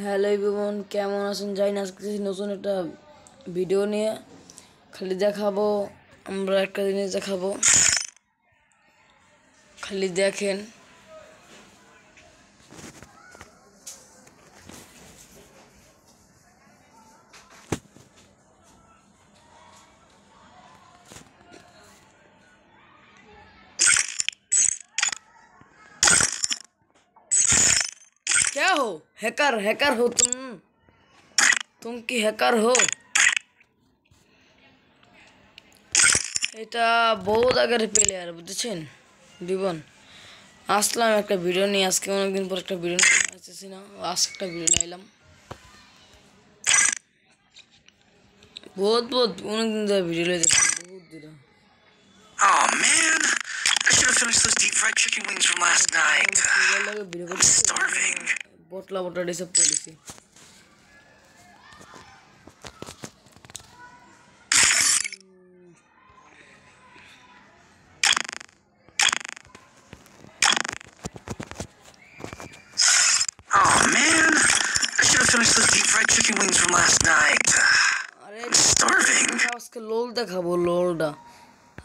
Hello everyone, কেমন আছেন? জানি না, আজকে নতুন একটা ভিডিও নিয়ে খালি দেখাবো। আমরা একটা জিনিস দেখাবো, খালি দেখেন। क्या हो? हैकर हैकर हो तुम কি হ্যাকার হো? এটা বহুত আগের প্লেয়ার, বুঝছেন জীবন। আসলাম একটা ভিডিও নিয়ে, আজকে অনেকদিন পর একটা ভিডিও নিয়ে আসতেছি না, আজকে একটা ভিডিও নিয়ে এলাম। বহুত অনেকদিন ধরে ভিডিও নিয়ে দেখছি, বহুত দিন। Oh man, I should have finished those deep fried chicken wings from last night. I'm starving. বটলা বটলা ডিসব করেছি। Oh man, I should have finished those deep fried chicken wings from last night. আরে I'm starving. আজকে লোল দেখাবো, লোলটা